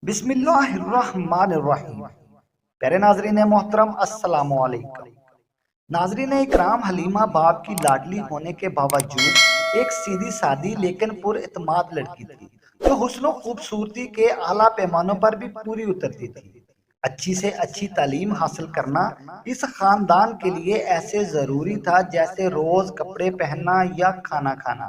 بسم اللہ الرحمن الرحیم۔ پیارے ناظرین محترم، السلام علیکم۔ ناظرین اکرام، حلیمہ باپ کی لاڈلی ہونے کے باوجود ایک سیدھی سادی لیکن پر اعتماد لڑکی تھی جو حسن و خوبصورتی کے اعلیٰ پیمانوں پر بھی پوری اترتی تھی۔ اچھی سے اچھی تعلیم حاصل کرنا اس خاندان کے لیے ایسے ضروری تھا جیسے روز کپڑے پہننا یا کھانا کھانا۔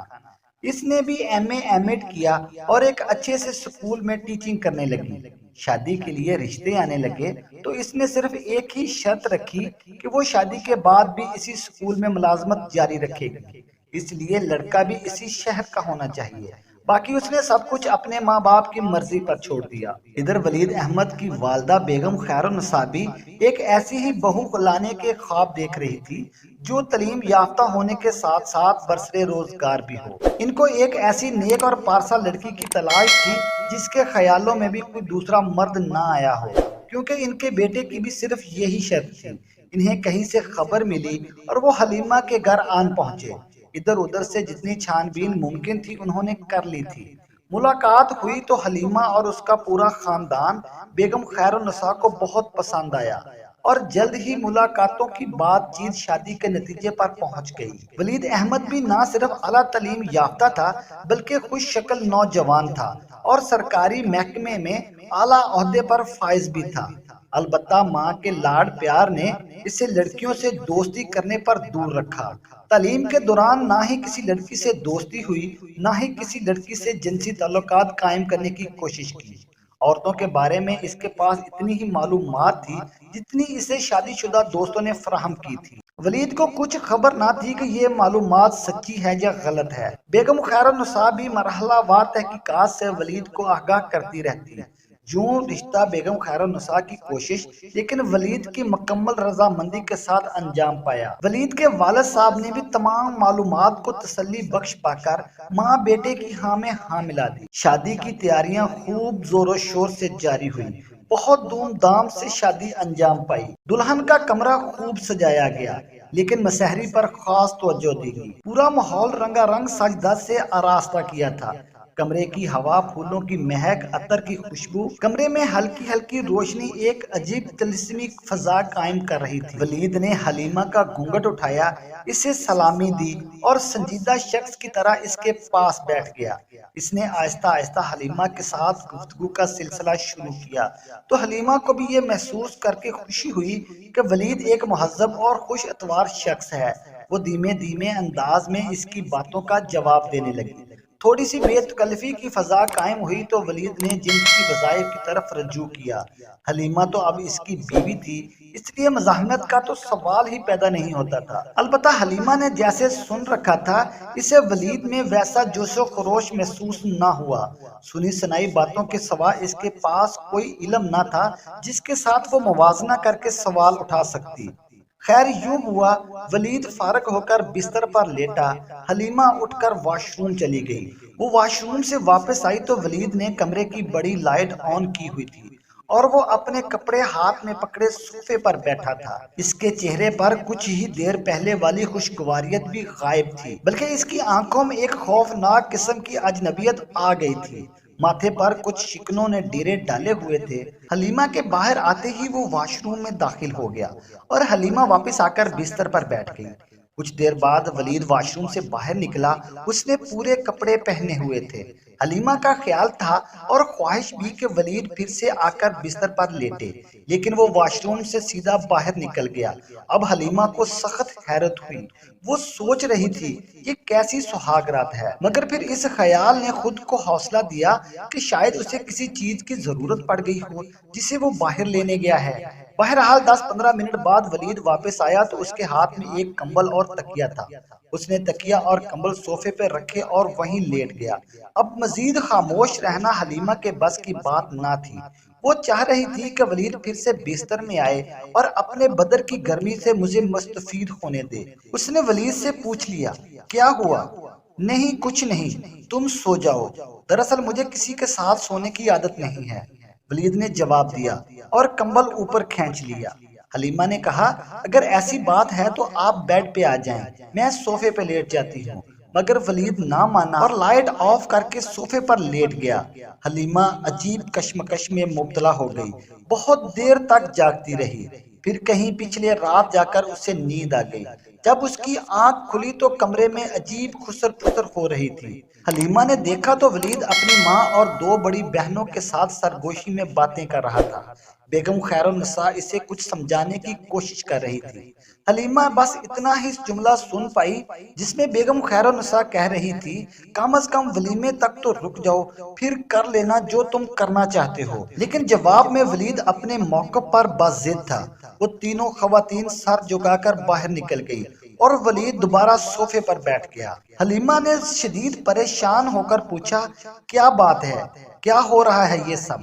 اس نے بھی ایم ایڈ کیا اور ایک اچھے سے سکول میں ٹیچنگ کرنے لگی۔ شادی کے لیے رشتے آنے لگے تو اس نے صرف ایک ہی شرط رکھی کہ وہ شادی کے بعد بھی اسی سکول میں ملازمت جاری رکھے گی، اس لیے لڑکا بھی اسی شہر کا ہونا چاہیے۔ باقی اس نے سب کچھ اپنے ماں باپ کی مرضی پر چھوڑ دیا۔ ادھر ولید احمد کی والدہ بیگم خیر النساء بھی ایک ایسی ہی بہو لانے کے خواب دیکھ رہی تھی جو تعلیم یافتہ ہونے کے ساتھ ساتھ برسر روزگار بھی ہو۔ ان کو ایک ایسی نیک اور پارسا لڑکی کی تلاش تھی جس کے خیالوں میں بھی کوئی دوسرا مرد نہ آیا ہو، کیونکہ ان کے بیٹے کی بھی صرف یہی شرط تھی۔ انہیں کہیں سے خبر ملی اور وہ حلیمہ کے گھر آن پہنچے۔ ادھر ادھر سے جتنی چھان بین ممکن تھی انہوں نے کر لی تھی۔ ملاقات ہوئی تو حلیمہ اور اس کا پورا خاندان بیگم خیر النساء کو بہت پسند آیا اور جلد ہی ملاقاتوں کی بات چیت شادی کے نتیجے پر پہنچ گئی۔ ولید احمد بھی نہ صرف اعلیٰ تعلیم یافتہ تھا بلکہ خوش شکل نوجوان تھا اور سرکاری محکمے میں اعلیٰ عہدے پر فائز بھی تھا۔ البتہ ماں کے لاڈ پیار نے اسے لڑکیوں سے دوستی کرنے پر دور رکھا۔ تعلیم کے دوران نہ ہی کسی لڑکی سے دوستی ہوئی، نہ ہی کسی لڑکی سے جنسی تعلقات قائم کرنے کی کوشش کی۔ عورتوں کے بارے میں اس کے پاس اتنی ہی معلومات تھی جتنی اسے شادی شدہ دوستوں نے فراہم کی تھی۔ ولید کو کچھ خبر نہ تھی کہ یہ معلومات سچی ہے یا غلط ہے۔ بیگم خیر النساء بھی مرحلہ وار تحقیقات سے ولید کو آگاہ کرتی رہتی۔ یوں رشتہ بیگم خیر النساء کی کوشش لیکن ولید کی مکمل رضامندی کے ساتھ انجام پایا۔ ولید کے والد صاحب نے بھی تمام معلومات کو تسلی بخش پا کر ماں بیٹے کی ہاں میں ہاں ملا دی۔ شادی کی تیاریاں خوب زور و شور سے جاری ہوئی۔ بہت دھوم دھام سے شادی انجام پائی۔ دلہن کا کمرہ خوب سجایا گیا لیکن مسحری پر خاص توجہ دی گئی۔ پورا ماحول رنگا رنگ سج دھج سے آراستہ کیا تھا۔ کمرے کی ہوا، پھولوں کی مہک، عطر کی خوشبو، کمرے میں ہلکی ہلکی روشنی ایک عجیب طلسمی فضا قائم کر رہی تھی۔ ولید نے حلیمہ کا گھونگھٹ اٹھایا، اسے سلامی دی اور سنجیدہ شخص کی طرح اس کے پاس بیٹھ گیا۔ اس نے آہستہ آہستہ حلیمہ کے ساتھ گفتگو کا سلسلہ شروع کیا تو حلیمہ کو بھی یہ محسوس کر کے خوشی ہوئی کہ ولید ایک مہذب اور خوش اتوار شخص ہے۔ وہ دھیمے دھیمے انداز میں اس کی باتوں کا جواب دینے لگی۔ تھوڑی سی بے تکلفی کی فضا قائم ہوئی تو ولید نے جنس کی وظائف کی طرف رجوع کیا۔ حلیمہ تو اب اس کی بیوی تھی، اس لیے مزاحمت کا تو سوال ہی پیدا نہیں ہوتا تھا۔ البتہ حلیمہ نے جیسے سن رکھا تھا اسے ولید میں ویسا جوش و خروش محسوس نہ ہوا۔ سنی سنائی باتوں کے سوا اس کے پاس کوئی علم نہ تھا جس کے ساتھ وہ موازنہ کر کے سوال اٹھا سکتی۔ خیر یوں ہوا، ولید فارغ ہو کر بستر پر لیٹا، حلیمہ اٹھ کر واش روم چلی گئی۔ وہ واش روم سے واپس آئی تو ولید نے کمرے کی بڑی لائٹ آن کی ہوئی تھی اور وہ اپنے کپڑے ہاتھ میں پکڑے صوفے پر بیٹھا تھا۔ اس کے چہرے پر کچھ ہی دیر پہلے والی خوشگواریت بھی غائب تھی، بلکہ اس کی آنکھوں میں ایک خوفناک قسم کی اجنبیت آ گئی تھی۔ ماتھے پر کچھ شکنوں نے ڈیرے ڈالے ہوئے تھے۔ حلیمہ کے باہر آتے ہی وہ واش روم میں داخل ہو گیا اور حلیمہ واپس آ کر بستر پر بیٹھ گئی۔ کچھ دیر بعد ولید واش روم سے باہر نکلا، اس نے پورے کپڑے پہنے ہوئے تھے۔ حلیمہ کا خیال تھا اور خواہش بھی کہ ولید پھر سے آ کر بستر پر لیٹے، لیکن وہ واش روم سے سیدھا باہر نکل گیا۔ اب حلیمہ کو سخت حیرت ہوئی۔ وہ سوچ رہی تھی یہ کیسی سہاگ رات ہے، مگر پھر اس خیال نے خود کو حوصلہ دیا کہ شاید اسے کسی چیز کی ضرورت پڑ گئی ہو جسے وہ باہر لینے گیا ہے۔ بہرحال 10-15 منٹ بعد ولید واپس آیا تو اس کے ہاتھ میں ایک کمبل اور تکیہ تھا۔ اس نے تکیہ اور کمبل صوفے پہ رکھے اور وہیں لیٹ گیا۔ اب مزید خاموش رہنا حلیمہ کے بس کی بات نہ تھی۔ وہ چاہ رہی تھی کہ ولید پھر سے بستر میں آئے اور اپنے بدر کی گرمی سے مجھے مستفید ہونے دے۔ اس نے ولید سے پوچھ لیا، کیا ہوا؟ نہیں کچھ نہیں، تم سو جاؤ، دراصل مجھے کسی کے ساتھ سونے کی عادت نہیں ہے، ولید نے جواب دیا اور کمبل اوپر کھینچ لیا۔ حلیمہ نے کہا، اگر ایسی بات ہے تو آپ بیڈ پہ آ جائیں، میں صوفے پہ لیٹ جاتی ہوں۔ مگر ولید نہ مانا اور لائٹ آف کر کے صوفے پر لیٹ گیا۔ حلیمہ عجیب کشمکش میں مبتلا ہو گئی، بہت دیر تک جاگتی رہی، پھر کہیں پچھلے رات جا کر اسے نیند آ گئی۔ جب اس کی آنکھ کھلی تو کمرے میں عجیب خسر پھسر ہو رہی تھی۔ حلیمہ نے دیکھا تو ولید اپنی ماں اور دو بڑی بہنوں کے ساتھ سرگوشی میں باتیں کر رہا تھا۔ بیگم خیر النساء اسے کچھ سمجھانے کی کوشش کر رہی تھی۔ حلیمہ بس اتنا ہی جملہ سن پائی جس میں بیگم خیر النساء کہہ رہی تھی، کم از کم ولیمے تک تو رک جاؤ، پھر کر لینا جو تم کرنا چاہتے ہو۔ لیکن جواب میں ولید اپنے موقف پر باضد تھا۔ وہ تینوں خواتین سر جھکا کر باہر نکل گئی اور ولید دوبارہ صوفے پر بیٹھ گیا۔ حلیمہ نے شدید پریشان ہو کر پوچھا، کیا بات ہے، کیا ہو رہا ہے یہ سب؟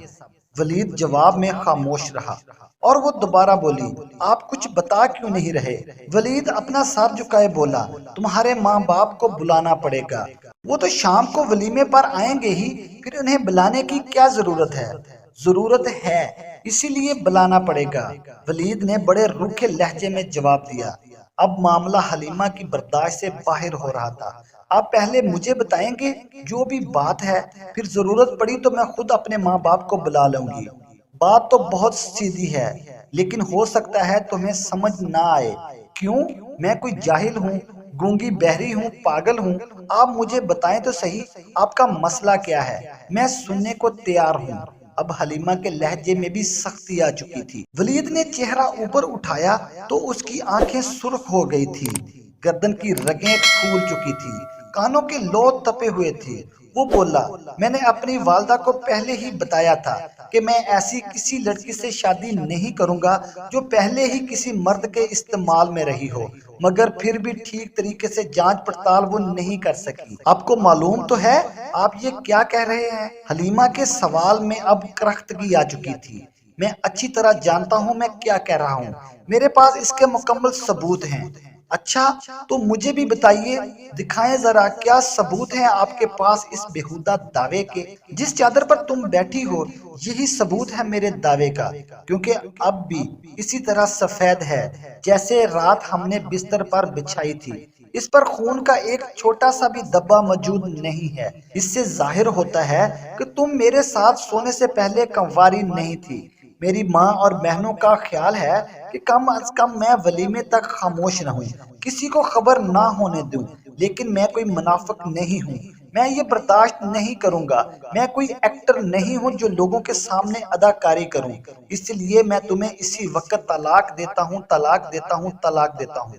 ولید جواب میں خاموش رہا اور وہ دوبارہ بولی، آپ کچھ بتا کیوں نہیں رہے؟ ولید اپنا سر جھکائے بولا، تمہارے ماں باپ کو بلانا پڑے گا، وہ تو شام کو ولیمے پر آئیں گے ہی، پھر انہیں بلانے کی کیا ضرورت ہے؟ ضرورت ہے، اسی لیے بلانا پڑے گا، ولید نے بڑے روکھے لہجے میں جواب دیا۔ اب معاملہ حلیمہ کی برداشت سے باہر ہو رہا تھا۔ آپ پہلے مجھے بتائیں گے جو بھی بات ہے، پھر ضرورت پڑی تو میں خود اپنے ماں باپ کو بلا لوں گی۔ بات تو بہت سیدھی ہے، لیکن ہو سکتا ہے تمہیں سمجھ نہ آئے۔ کیوں؟ میں کوئی جاہل ہوں، گونگی بہری ہوں، پاگل ہوں؟ آپ مجھے بتائیں تو صحیح، آپ کا مسئلہ کیا ہے؟ میں سننے کو تیار ہوں۔ اب حلیمہ کے لہجے میں بھی سختی آ چکی تھی۔ ولید نے چہرہ اوپر اٹھایا تو اس کی آنکھیں سرخ ہو گئی تھی، گردن کی رگیں پھول چکی تھی، کانوں کے لو تپے ہوئے تھے۔ وہ بولا، میں نے اپنی والدہ کو پہلے ہی بتایا تھا کہ میں ایسی کسی لڑکی سے شادی نہیں کروں گا جو پہلے ہی کسی مرد کے استعمال میں رہی ہو، مگر پھر بھی ٹھیک طریقے سے جانچ پڑتال وہ نہیں کر سکی۔ آپ کو معلوم تو ہے آپ یہ کیا کہہ رہے ہیں؟ حلیمہ کے سوال میں اب کرختگی آ چکی تھی۔ میں اچھی طرح جانتا ہوں میں کیا کہہ رہا ہوں، میرے پاس اس کے مکمل ثبوت ہیں۔ اچھا تو مجھے بھی بتائیے، دکھائیں ذرا، کیا ثبوت ہیں آپ کے پاس اس بےہودہ دعوے کے؟ جس چادر پر تم بیٹھی ہو یہی ثبوت ہے میرے دعوے کا، کیونکہ اب بھی اسی طرح سفید ہے جیسے رات ہم نے بستر پر بچھائی تھی۔ اس پر خون کا ایک چھوٹا سا بھی دھبا موجود نہیں ہے۔ اس سے ظاہر ہوتا ہے کہ تم میرے ساتھ سونے سے پہلے کنواری نہیں تھی۔ میری ماں اور بہنوں کا خیال ہے کہ کم از کم میں ولیمے تک خاموش رہوں، کسی کو خبر نہ ہونے دوں، لیکن میں کوئی منافق نہیں ہوں، میں یہ برداشت نہیں کروں گا، میں کوئی ایکٹر نہیں ہوں جو لوگوں کے سامنے اداکاری کروں، اس لیے میں تمہیں اسی وقت طلاق دیتا ہوں، طلاق دیتا ہوں، طلاق دیتا ہوں۔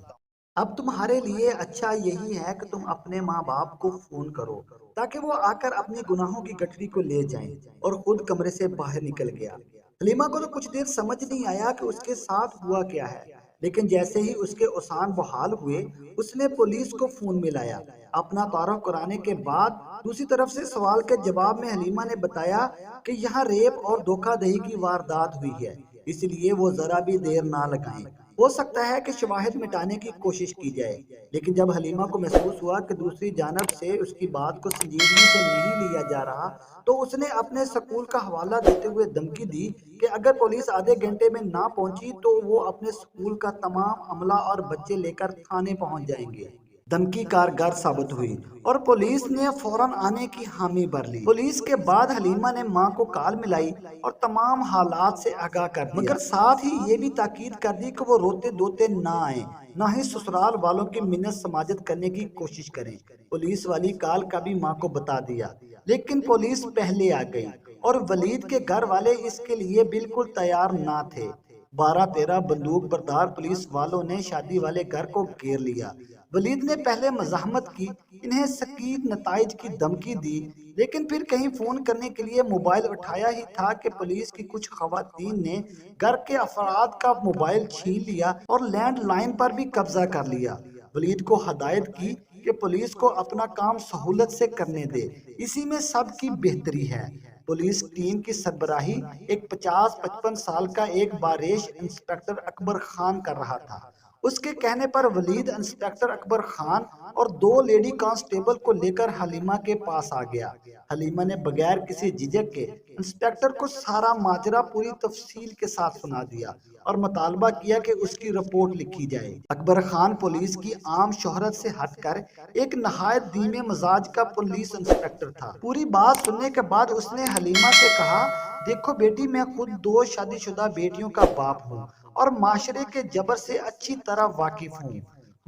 اب تمہارے لیے اچھا یہی ہے کہ تم اپنے ماں باپ کو فون کرو تاکہ وہ آ کر اپنی گناہوں کی گٹھری کو لے جائیں، اور خود کمرے سے باہر نکل گیا۔ حلیمہ کو تو کچھ دیر سمجھ نہیں آیا کہ اس کے ساتھ ہوا کیا ہے، لیکن جیسے ہی اس کے اوسان بحال ہوئے اس نے پولیس کو فون ملایا۔ اپنا تعارف کرانے کے بعد دوسری طرف سے سوال کے جواب میں حلیمہ نے بتایا کہ یہاں ریپ اور دھوکہ دہی کی واردات ہوئی ہے، اس لیے وہ ذرا بھی دیر نہ لگائیں، ہو سکتا ہے کہ شواہد مٹانے کی کوشش کی جائے۔ لیکن جب حلیمہ کو محسوس ہوا کہ دوسری جانب سے اس کی بات کو سنجیدگی سے نہیں لیا جا رہا تو اس نے اپنے سکول کا حوالہ دیتے ہوئے دھمکی دی کہ اگر پولیس آدھے گھنٹے میں نہ پہنچی تو وہ اپنے سکول کا تمام عملہ اور بچے لے کر تھانے پہنچ جائیں گے۔ دھمکی کارگر ثابت ہوئی اور پولیس نے فوراً آنے کی حامی بھر لی۔ پولیس کے بعد حلیمہ نے ماں کو کال ملائی اور تمام حالات سے آگاہ کر دیا، مگر ساتھ ہی یہ بھی تاکید کر دی کہ وہ روتے دھوتے نہ آئیں، نہ ہی سسرال والوں کی منت سماجت کرنے کی کوشش کریں۔ پولیس والی کال کا بھی ماں کو بتا دیا، لیکن پولیس پہلے آ گئی اور ولید کے گھر والے اس کے لیے بالکل تیار نہ تھے۔ 12-13 بندوق بردار پولیس والوں نے شادی والے گھر کو گھیر لیا۔ ولید نے پہلے مزاحمت کی، انہیں سخت نتائج کی دھمکی دی، لیکن پھر کہیں فون کرنے کے لیے موبائل اٹھایا ہی تھا کہ پولیس کی کچھ خواتین نے گھر کے افراد کا موبائل چھین لیا اور لینڈ لائن پر بھی قبضہ کر لیا۔ ولید کو ہدایت کی کہ پولیس کو اپنا کام سہولت سے کرنے دے، اسی میں سب کی بہتری ہے۔ پولیس ٹیم کی سربراہی ایک 50-55 سال کا ایک باریش انسپکٹر اکبر خان کر رہا تھا۔ اس کے کہنے پر ولید انسپیکٹر اکبر خان اور 2 لیڈی کانسٹیبل کو لے کر حلیمہ کے پاس آ گیا۔ حلیمہ نے بغیر کسی جھجک کے انسپیکٹر کو سارا ماجرا پوری تفصیل کے ساتھ سنا دیا اور مطالبہ کیا کہ اس کی رپورٹ لکھی جائے۔ اکبر خان پولیس کی عام شہرت سے ہٹ کر ایک نہایت دھیمے مزاج کا پولیس انسپیکٹر تھا۔ پوری بات سننے کے بعد اس نے حلیمہ سے کہا، دیکھو بیٹی، میں خود 2 شادی شدہ بیٹیوں کا باپ ہوں اور معاشرے کے جبر سے اچھی طرح واقف ہوں۔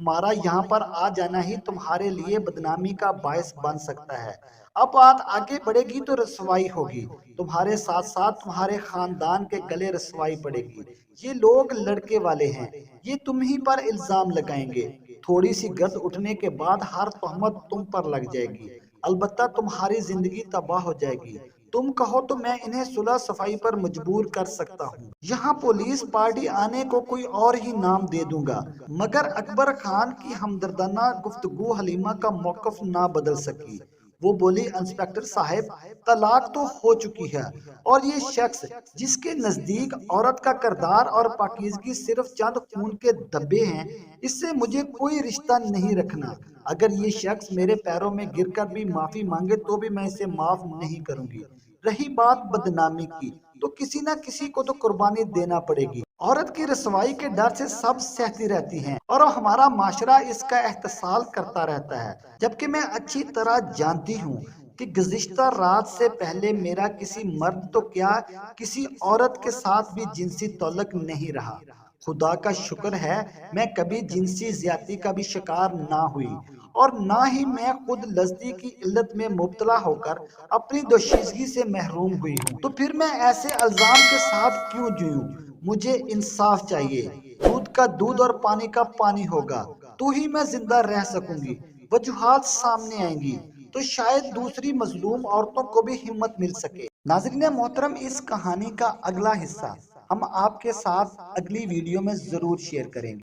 ہمارا یہاں پر آ جانا ہی تمہارے لیے بدنامی کا باعث بن سکتا ہے۔ اب بات آگے بڑھے گی تو رسوائی ہوگی، تمہارے ساتھ ساتھ تمہارے خاندان کے گلے رسوائی پڑے گی۔ یہ لوگ لڑکے والے ہیں، یہ تم ہی پر الزام لگائیں گے۔ تھوڑی سی گرد اٹھنے کے بعد ہر تہمت تم پر لگ جائے گی، البتہ تمہاری زندگی تباہ ہو جائے گی۔ تم کہو تو میں انہیں صلح صفائی پر مجبور کر سکتا ہوں، یہاں پولیس پارٹی آنے کو کوئی اور ہی نام دے دوں گا۔ مگر اکبر خان کی ہمدردانہ گفتگو حلیمہ کا موقف نہ بدل سکی۔ وہ بولی، انسپیکٹر صاحب، طلاق تو ہو چکی ہے، اور یہ شخص جس کے نزدیک عورت کا کردار اور پاکیزگی صرف چند خون کے دھبے ہیں، اس سے مجھے کوئی رشتہ نہیں رکھنا۔ اگر یہ شخص میرے پیروں میں گر کر بھی معافی مانگے تو بھی میں اسے معاف نہیں کروں گی۔ رہی بات بدنامی کی، تو کسی نہ کسی کو تو قربانی دینا پڑے گی۔ عورت کی رسوائی کے ڈر سے سب سہتی رہتی ہیں اور ہمارا معاشرہ اس کا احتساب کرتا رہتا ہے، جبکہ میں اچھی طرح جانتی ہوں کہ گزشتہ رات سے پہلے میرا کسی مرد تو کیا کسی عورت کے ساتھ بھی جنسی تعلق نہیں رہا۔ خدا کا شکر ہے میں کبھی جنسی زیادتی کا بھی شکار نہ ہوئی، اور نہ ہی میں خود لذتی کی علت میں مبتلا ہو کر اپنی دوشیزگی سے محروم ہوئی ہوں۔ تو پھر میں ایسے الزام کے ساتھ کیوں جیوں؟ مجھے انصاف چاہیے۔ دودھ کا دودھ اور پانی کا پانی ہوگا تو ہی میں زندہ رہ سکوں گی۔ وجوہات سامنے آئیں گی تو شاید دوسری مظلوم عورتوں کو بھی ہمت مل سکے۔ ناظرین محترم، اس کہانی کا اگلا حصہ ہم آپ کے ساتھ اگلی ویڈیو میں ضرور شیئر کریں گے۔